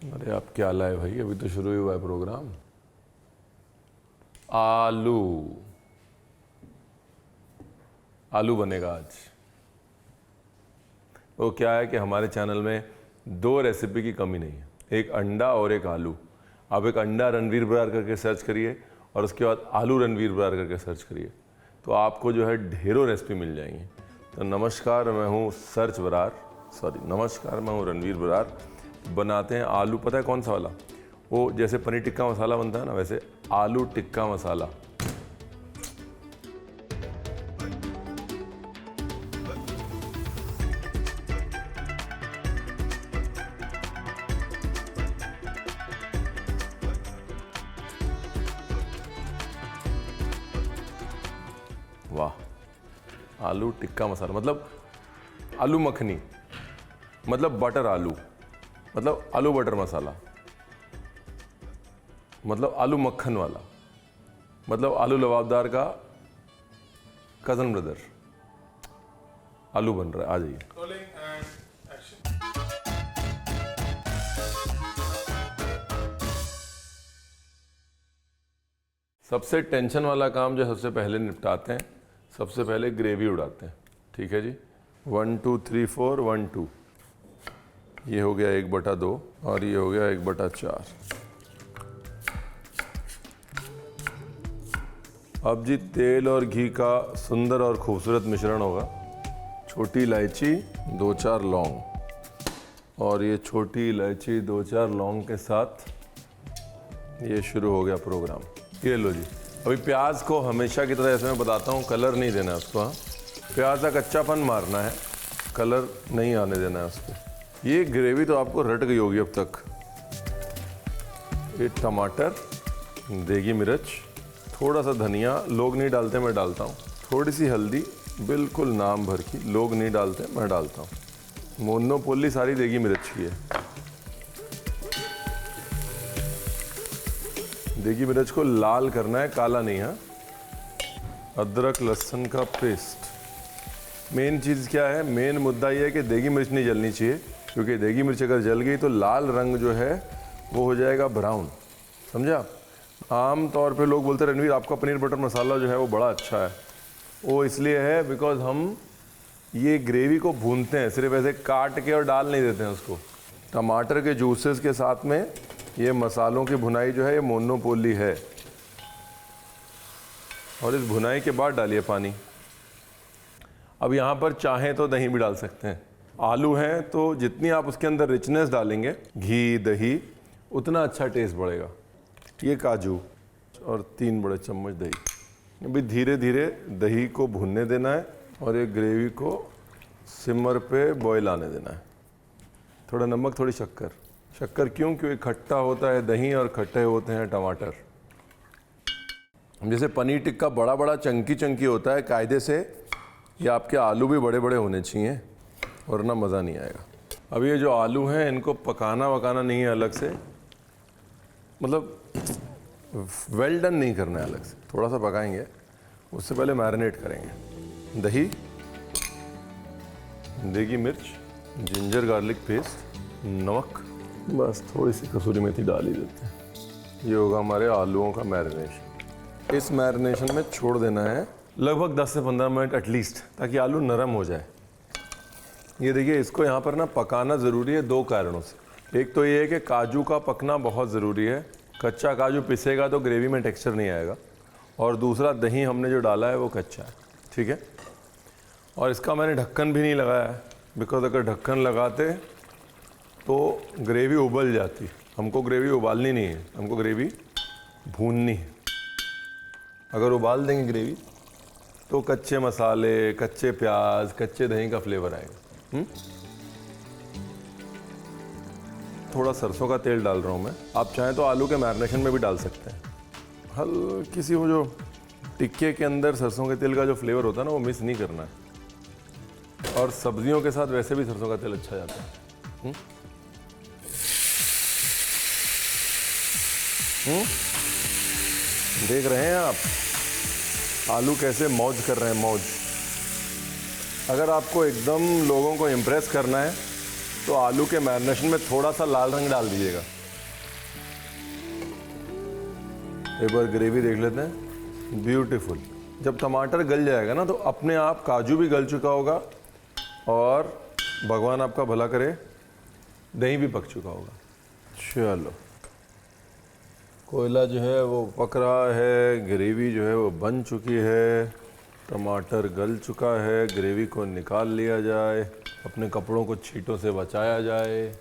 अरे आप क्या लाए भाई, अभी तो शुरू ही हुआ है प्रोग्राम। आलू आलू बनेगा आज। वो क्या है कि हमारे चैनल में दो रेसिपी की कमी नहीं है, एक अंडा और एक आलू। आप एक अंडा रणवीर बरार करके सर्च करिए और उसके बाद आलू रणवीर बरार करके सर्च करिए, तो आपको जो है ढेरों रेसिपी मिल जाएंगी। तो नमस्कार, मैं हूँ नमस्कार, मैं हूँ रणवीर बरार। बनाते हैं आलू, पता है कौन सा वाला? वो जैसे पनीर टिक्का मसाला बनता है ना, वैसे आलू टिक्का मसाला। वाह, आलू टिक्का मसाला मतलब आलू मखनी, मतलब बटर आलू, मतलब आलू बटर मसाला, मतलब आलू मक्खन वाला, मतलब आलू लबाबदार का कजन ब्रदर। आलू बन रहा है, आ जाइए। सबसे टेंशन वाला काम जो सबसे पहले निपटाते हैं, सबसे पहले ग्रेवी उड़ाते हैं। ठीक है जी, 1 2 3 4 1 2, ये हो गया 1/2 और ये हो गया 1/4। अब जी तेल और घी का सुंदर और खूबसूरत मिश्रण होगा। छोटी इलायची, 2-4 लौंग, और ये छोटी इलायची 2-4 लौंग के साथ ये शुरू हो गया प्रोग्राम। ये लो जी। अभी प्याज को हमेशा की तरह, ऐसे मैं बताता हूँ, कलर नहीं देना है उसको। हाँ, प्याज का कच्चापन मारना है, कलर नहीं आने देना है उस पर। ये ग्रेवी तो आपको रट गई होगी अब तक। ये टमाटर, देगी मिर्च, थोड़ा सा धनिया, लोग नहीं डालते, मैं डालता हूँ। थोड़ी सी हल्दी, बिल्कुल नाम भर की, लोग नहीं डालते, मैं डालता हूँ। मोनोपोली सारी देगी मिर्च की है। देगी मिर्च को लाल करना है, काला नहीं है। अदरक लहसुन का पेस्ट। मेन चीज़ क्या है, मेन मुद्दा ये है कि देगी मिर्च नहीं जलनी चाहिए, क्योंकि देगी मिर्च अगर जल गई तो लाल रंग जो है वो हो जाएगा ब्राउन। समझा? आम तौर पे लोग बोलते हैं रणवीर आपका पनीर बटर मसाला जो है वो बड़ा अच्छा है। वो इसलिए है बिकॉज हम ये ग्रेवी को भूनते हैं, सिर्फ ऐसे काट के और डाल नहीं देते हैं उसको। टमाटर के जूसेस के साथ में ये मसालों की भुनाई जो है ये मोनोपोली है। और इस भुनाई के बाद डालिए पानी। अब यहाँ पर चाहें तो दही भी डाल सकते हैं। आलू हैं तो जितनी आप उसके अंदर रिचनेस डालेंगे, घी दही, उतना अच्छा टेस्ट बढ़ेगा। ये काजू और 3 बड़े चम्मच दही। अभी धीरे धीरे दही को भुनने देना है और ये ग्रेवी को सिमर पे बॉयल आने देना है। थोड़ा नमक, थोड़ी शक्कर। शक्कर क्यों? क्योंकि खट्टा होता है दही और खट्टे होते हैं टमाटर। जैसे पनीर टिक्का बड़ा बड़ा चंकी चंकी होता है, कायदे से ये आपके आलू भी बड़े बड़े होने चाहिए, वरना मज़ा नहीं आएगा। अब ये जो आलू हैं इनको पकाना वकाना नहीं है अलग से, मतलब वेल डन नहीं करना है अलग से, थोड़ा सा पकाएंगे। उससे पहले मैरिनेट करेंगे। दही, देगी मिर्च, जिंजर गार्लिक पेस्ट, नमक, बस थोड़ी सी कसूरी मेथी डाल ही देते हैं। ये होगा हमारे आलूओं का मैरिनेशन। इस मैरिनेशन में छोड़ देना है लगभग 10 से 15 मिनट एटलीस्ट, ताकि आलू नरम हो जाए। ये देखिए, इसको यहाँ पर ना पकाना ज़रूरी है 2 कारणों से। एक तो ये है कि काजू का पकना बहुत ज़रूरी है, कच्चा काजू पिसेगा तो ग्रेवी में टेक्सचर नहीं आएगा। और दूसरा, दही हमने जो डाला है वो कच्चा है। ठीक है, और इसका मैंने ढक्कन भी नहीं लगाया है, बिकॉज अगर ढक्कन लगाते तो ग्रेवी उबल जाती। हमको ग्रेवी उबालनी नहीं है, हमको ग्रेवी भूननी है। अगर उबाल देंगे ग्रेवी तो कच्चे मसाले, कच्चे प्याज, कच्चे दही का फ्लेवर आएगा। थोड़ा सरसों का तेल डाल रहा हूँ मैं। आप चाहें तो आलू के मैरिनेशन में भी डाल सकते हैं। हल्की सी वो जो टिक्के के अंदर सरसों के तेल का जो फ्लेवर होता है ना, वो मिस नहीं करना है। और सब्जियों के साथ वैसे भी सरसों का तेल अच्छा जाता है। देख रहे हैं आप आलू कैसे मौज कर रहे हैं, मौज। अगर आपको एकदम लोगों को इम्प्रेस करना है तो आलू के मैरिनेशन में थोड़ा सा लाल रंग डाल दीजिएगा। एक बार ग्रेवी देख लेते हैं, ब्यूटीफुल। जब टमाटर गल जाएगा ना तो अपने आप काजू भी गल चुका होगा और भगवान आपका भला करे दही भी पक चुका होगा। चलो, कोयला जो है वो पक रहा है, ग्रेवी जो है वो बन चुकी है, टमाटर गल चुका है, ग्रेवी को निकाल लिया जाए, अपने कपड़ों को छींटों से बचाया जाए।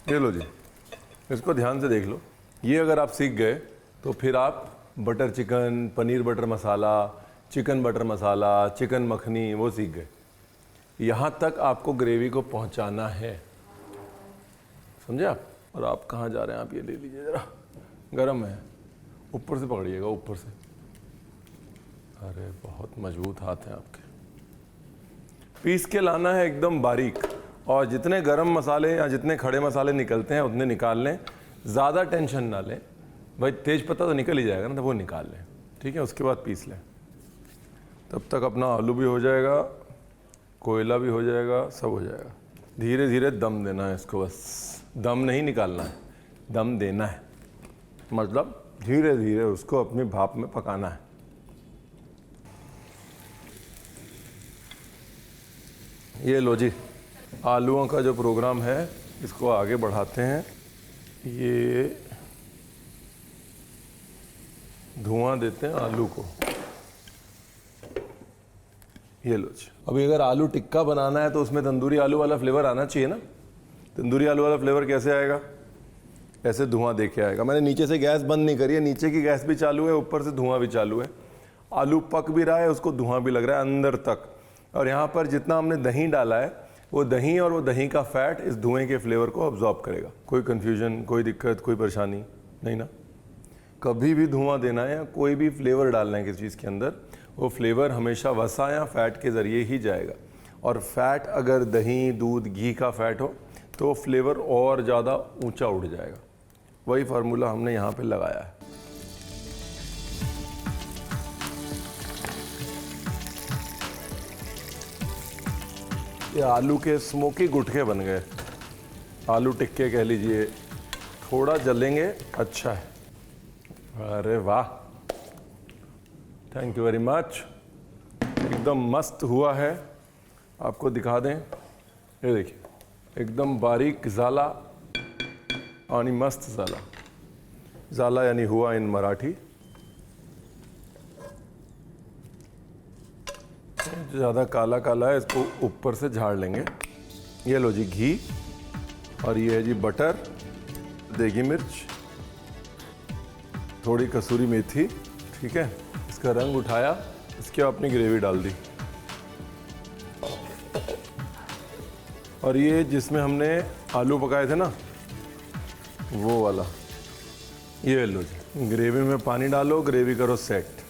ये लो जी, इसको ध्यान से देख लो। ये अगर आप सीख गए तो फिर आप बटर चिकन, पनीर बटर मसाला, चिकन बटर मसाला, चिकन मखनी वो सीख गए। यहाँ तक आपको ग्रेवी को पहुँचाना है, समझे आप? और आप कहाँ जा रहे हैं? आप ये ले लीजिए ज़रा, गरम है, ऊपर से पकड़िएगा, ऊपर से। अरे बहुत मजबूत हाथ हैं आपके। पीस के लाना है एकदम बारीक, और जितने गरम मसाले या जितने खड़े मसाले निकलते हैं उतने निकाल लें, ज़्यादा टेंशन ना लें। भाई तेज पत्ता तो निकल ही जाएगा ना, तो वो निकाल लें, ठीक है? उसके बाद पीस लें। तब तक अपना आलू भी हो जाएगा, कोयला भी हो जाएगा, सब हो जाएगा। धीरे धीरे दम देना है इसको, बस दम नहीं निकालना है, दम देना है, मतलब धीरे धीरे उसको अपनी भाप में पकाना है। ये लो जी, आलूओं का जो प्रोग्राम है इसको आगे बढ़ाते हैं। ये धुआं देते हैं आलू को। ये लो जी। अभी अगर आलू टिक्का बनाना है तो उसमें तंदूरी आलू वाला फ्लेवर आना चाहिए ना। तंदूरी आलू वाला फ्लेवर कैसे आएगा? ऐसे धुआं दे के आएगा। मैंने नीचे से गैस बंद नहीं करी है, नीचे की गैस भी चालू है, ऊपर से धुआं भी चालू है। आलू पक भी रहा है, उसको धुआं भी लग रहा है अंदर तक। और यहाँ पर जितना हमने दही डाला है, वो दही और वो दही का फैट इस धुएं के फ्लेवर को अब्जॉर्ब करेगा। कोई कन्फ्यूजन, कोई दिक्कत, कोई परेशानी नहीं ना? कभी भी धुआं देना है या कोई भी फ्लेवर डालना है किसी चीज़ के अंदर, वो फ्लेवर हमेशा वसा या फैट के ज़रिए ही जाएगा। और फैट अगर दही, दूध, घी का फैट हो तो फ्लेवर और ज़्यादा ऊंचा उड़ जाएगा। वही फार्मूला हमने यहाँ पे लगाया है। ये आलू के स्मोकी गुटके बन गए, आलू टिक्के कह लीजिए। थोड़ा जलेंगे, अच्छा है। अरे वाह, थैंक यू वेरी मच, एकदम मस्त हुआ है। आपको दिखा दें, ये देखिए, एकदम बारीक ज़ाला आणि मस्त ज़ाला। ज़ाला यानी हुआ इन मराठी। ज़्यादा काला काला है, इसको ऊपर से झाड़ लेंगे। ये लो जी घी, और ये है जी बटर, देगी मिर्च, थोड़ी कसूरी मेथी, ठीक है? इसका रंग उठाया, इसके अपनी ग्रेवी डाल दी। और ये जिसमें हमने आलू पकाए थे ना, वो वाला, ये लो जी। ग्रेवी में पानी डालो, ग्रेवी करो सेट।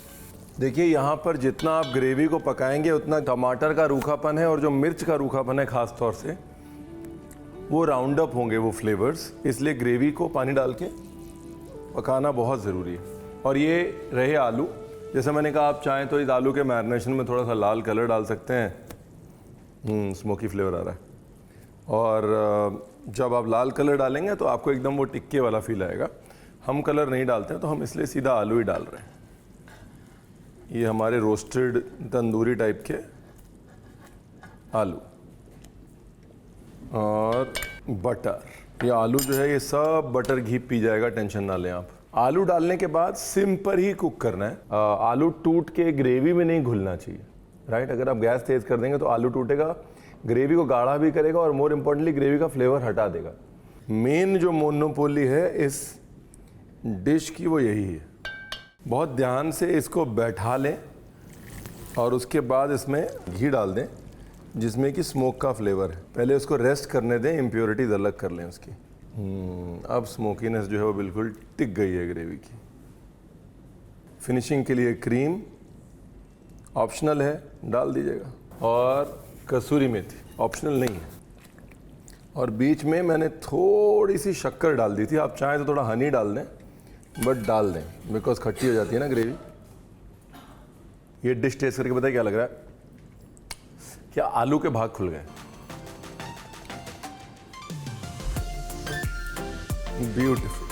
देखिए यहाँ पर जितना आप ग्रेवी को पकाएंगे उतना टमाटर का रूखापन है और जो मिर्च का रूखापन है ख़ास तौर से, वो राउंड अप होंगे वो फ्लेवर्स। इसलिए ग्रेवी को पानी डाल के पकाना बहुत ज़रूरी है। और ये रहे आलू, जैसे मैंने कहा, आप चाहें तो इस आलू के मैरिनेशन में थोड़ा सा लाल कलर डाल सकते हैं, स्मोकी फ्लेवर आ रहा है। और जब आप लाल कलर डालेंगे तो आपको एकदम वो टिक्के वाला फील आएगा। हम कलर नहीं डालते हैं, तो हम इसलिए सीधा आलू ही डाल रहे हैं। ये हमारे रोस्टेड तंदूरी टाइप के आलू और बटर। ये आलू जो है ये सब बटर घी पी जाएगा, टेंशन ना लें आप। आलू डालने के बाद सिम पर ही कुक करना है। आलू टूट के ग्रेवी में नहीं घुलना चाहिए, राइट? अगर आप गैस तेज कर देंगे तो आलू टूटेगा, ग्रेवी को गाढ़ा भी करेगा और मोर इम्पोर्टेंटली ग्रेवी का फ्लेवर हटा देगा। मेन जो मोनोपोली है इस डिश की वो यही है। बहुत ध्यान से इसको बैठा लें और उसके बाद इसमें घी डाल दें जिसमें कि स्मोक का फ्लेवर है। पहले उसको रेस्ट करने दें, इम्प्योरिटीज़ अलग कर लें उसकी। अब स्मोकीनेस जो है वो बिल्कुल टिक गई है ग्रेवी की। फिनिशिंग के लिए क्रीम ऑप्शनल है, डाल दीजिएगा। और कसूरी मेथी ऑप्शनल नहीं है। और बीच में मैंने थोड़ी सी शक्कर डाल दी थी, आप चाहें तो थोड़ा हनी डाल दें, बट डाल दें बिकॉज खट्टी हो जाती है ना ग्रेवी। ये डिश टेस्ट करके बताइए क्या लग रहा है? क्या आलू के भाग खुल गए? ब्यूटीफुल।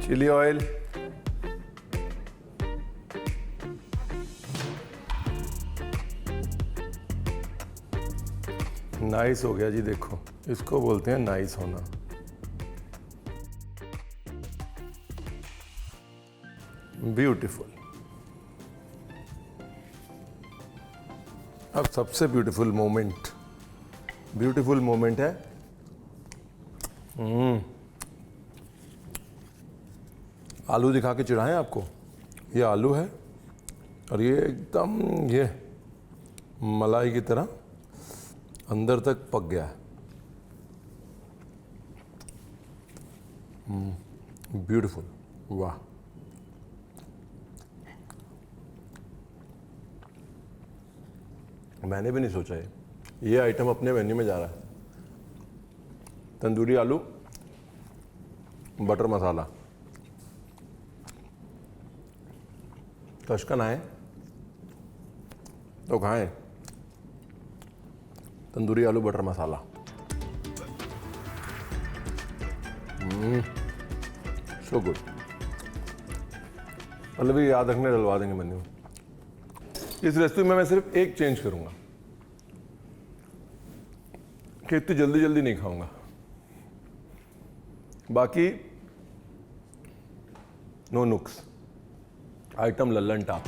चिली ऑयल, नाइस हो गया जी। देखो इसको बोलते हैं नाइस होना। ब्यूटीफुल। अब सबसे ब्यूटीफुल मोमेंट है आलू दिखा के चिढ़ाएं आपको। ये आलू है और ये एकदम ये मलाई की तरह अंदर तक पक गया है। ब्यूटीफुल, वाह। मैंने भी नहीं सोचा ये आइटम अपने मेन्यू में जा रहा है। तंदूरी आलू बटर मसाला। तशकन आए तो खाएं तंदूरी आलू बटर मसाला। So good. मतलब भी याद रखने डलवा देंगे मेन्यू में। इस रेसिपी में मैं सिर्फ एक चेंज करूंगा कि इतनी जल्दी जल्दी नहीं खाऊंगा। बाकी नो नुक्स, आइटम लल्लन टाप।